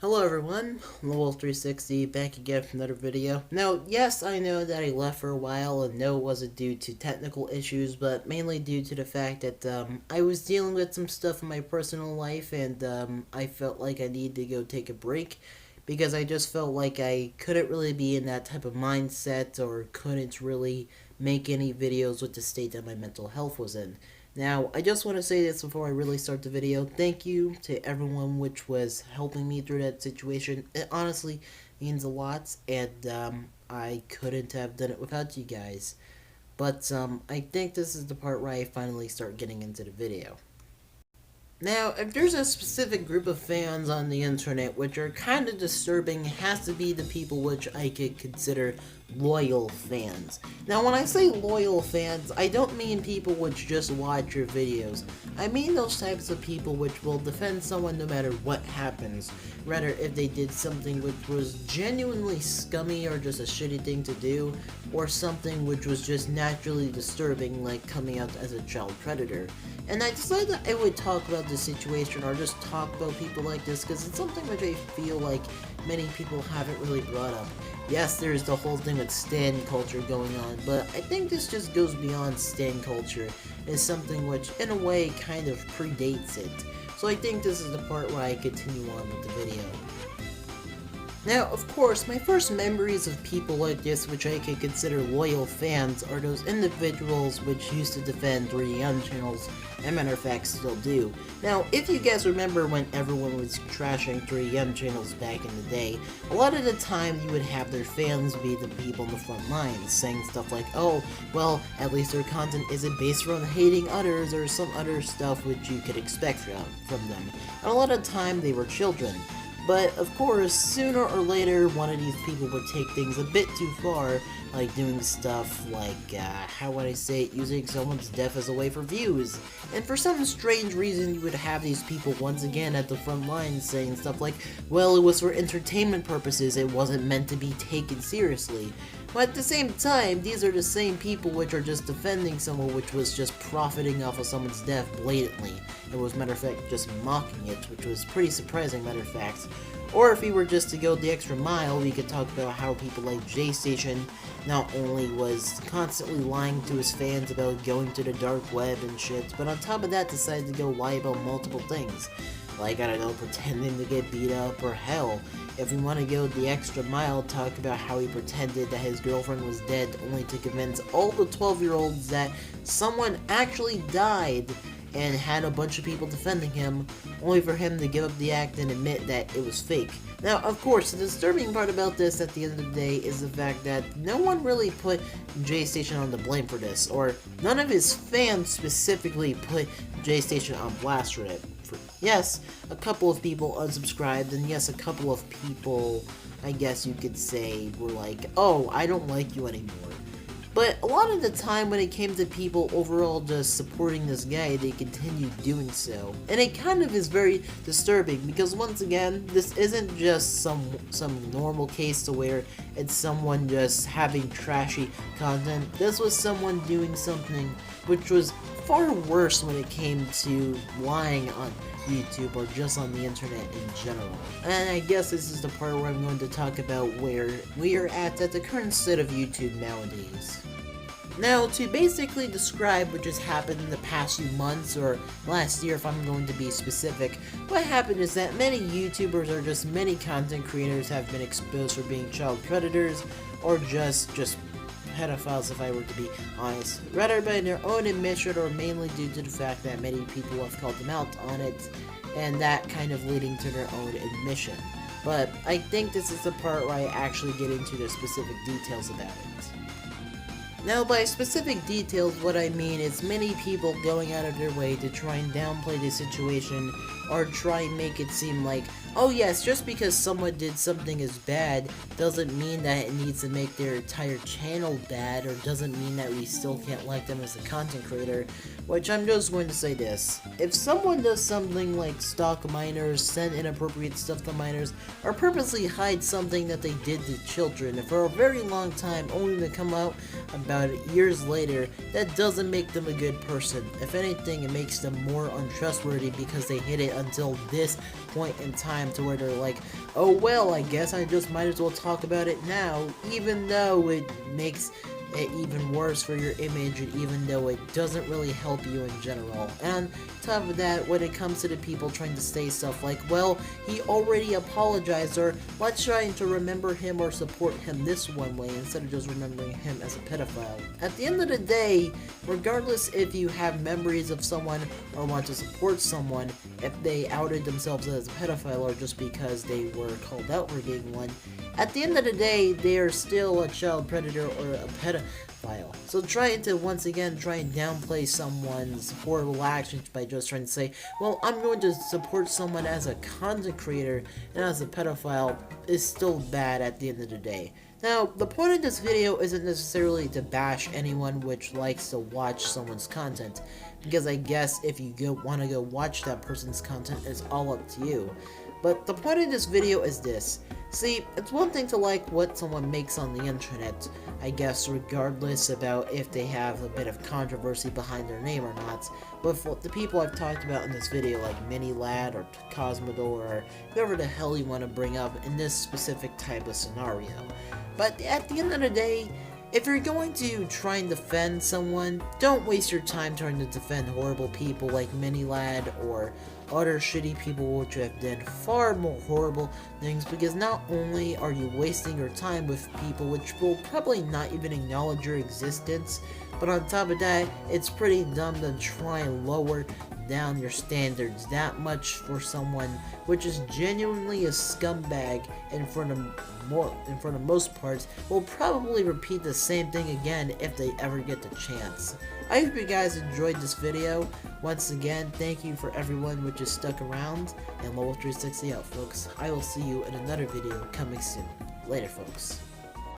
Hello everyone, Lowell360 back again for another video. Now, yes, I know that I left for a while and no, it wasn't due to technical issues, but mainly due to the fact that I was dealing with some stuff in my personal life and I felt like I needed to go take a break because I just felt like I couldn't really be in that type of mindset or couldn't really make any videos with the state that my mental health was in. Now, I just want to say this before I really start the video. Thank you to everyone which was helping me through that situation. It honestly means a lot, and I couldn't have done it without you guys. But I think this is the part where I finally start getting into the video. Now, if there's a specific group of fans on the internet which are kind of disturbing, it has to be the people which I could consider loyal fans. Now, when I say loyal fans, I don't mean people which just watch your videos. I mean those types of people which will defend someone no matter what happens. Rather, if they did something which was genuinely scummy or just a shitty thing to do, or something which was just naturally disturbing, like coming out as a child predator. And I decided that I would talk about this situation or just talk about people like this because it's something which I feel like many people haven't really brought up. Yes, there's the whole thing with stan culture going on, but I think this just goes beyond stan culture. It's something which, in a way, kind of predates it. So I think this is the part where I continue on with the video. Now, of course, my first memories of people like this which I could consider loyal fans are those individuals which used to defend 3M channels, and matter of fact still do. Now, if you guys remember when everyone was trashing 3M channels back in the day, a lot of the time you would have their fans be the people in the front lines, saying stuff like, oh, well, at least their content isn't based around hating others or some other stuff which you could expect from them. And a lot of the time they were children. But, of course, sooner or later, one of these people would take things a bit too far, like doing stuff like, how would I say it, using someone's death as a way for views. And for some strange reason, you would have these people once again at the front lines saying stuff like, well, it was for entertainment purposes, it wasn't meant to be taken seriously. But at the same time, these are the same people which are just defending someone which was just profiting off of someone's death blatantly. It was, matter of fact, just mocking it, which was pretty surprising, matter of fact. Or if we were just to go the extra mile, we could talk about how people like J-Station not only was constantly lying to his fans about going to the dark web and shit, but on top of that decided to go lie about multiple things. Like, I don't know, pretending to get beat up, or hell, if we want to go the extra mile, talk about how he pretended that his girlfriend was dead only to convince all the 12-year-olds that someone actually died and had a bunch of people defending him, only for him to give up the act and admit that it was fake. Now, of course, the disturbing part about this at the end of the day is the fact that no one really put J-Station on the blame for this, or none of his fans specifically put J-Station on blast for it. Yes, a couple of people unsubscribed, and yes, a couple of people, I guess you could say, were like, oh, I don't like you anymore. But a lot of the time when it came to people overall just supporting this guy, they continued doing so. And it kind of is very disturbing because once again, this isn't just some normal case to where it's someone just having trashy content. This was someone doing something which was far worse when it came to lying on YouTube or just on the internet in general. And I guess this is the part where I'm going to talk about where we are at the current state of YouTube nowadays. Now, to basically describe what just happened in the past few months, or last year if I'm going to be specific, what happened is that many YouTubers or just many content creators have been exposed for being child predators, or just pedophiles if I were to be honest, rather by their own admission or mainly due to the fact that many people have called them out on it, and that kind of leading to their own admission. But I think this is the part where I actually get into the specific details about it. Now, by specific details, what I mean is many people going out of their way to try and downplay the situation or try and make it seem like, oh yes, just because someone did something is bad doesn't mean that it needs to make their entire channel bad, or doesn't mean that we still can't like them as a content creator, which I'm just going to say this. If someone does something like stalk minors, send inappropriate stuff to minors, or purposely hide something that they did to children for a very long time only to come out about years later, that doesn't make them a good person. If anything, it makes them more untrustworthy because they hid it until this point in time to where they're like, oh well, I guess I just might as well talk about it now, even though it makes it even worse for your image, and even though it doesn't really help you in general. And on top of that, when it comes to the people trying to say stuff like, well, he already apologized, or let's try to remember him or support him this one way instead of just remembering him as a pedophile. At the end of the day, regardless if you have memories of someone or want to support someone, if they outed themselves as a pedophile or just because they were called out for being one, at the end of the day, they are still a child predator or a pedophile. So trying to, once again, try and downplay someone's horrible actions by just trying to say, well, I'm going to support someone as a content creator and as a pedophile is still bad at the end of the day. Now, the point of this video isn't necessarily to bash anyone which likes to watch someone's content, because I guess if you want to go watch that person's content, it's all up to you. But the point of this video is this. See, it's one thing to like what someone makes on the internet, I guess, regardless about if they have a bit of controversy behind their name or not. With the people I've talked about in this video, like Minilad or Cosmodor, or whoever the hell you want to bring up in this specific type of scenario. But at the end of the day, if you're going to try and defend someone, don't waste your time trying to defend horrible people like Minilad or other shitty people which have done far more horrible things, because not only are you wasting your time with people which will probably not even acknowledge your existence, but on top of that, it's pretty dumb to try and lower down your standards that much for someone which is genuinely a scumbag in front of most parts, will probably repeat the same thing again if they ever get the chance. I hope you guys enjoyed this video. Once again, thank you for everyone which is stuck around, and Level 360 out, folks. I will see you in another video coming soon. Later, folks.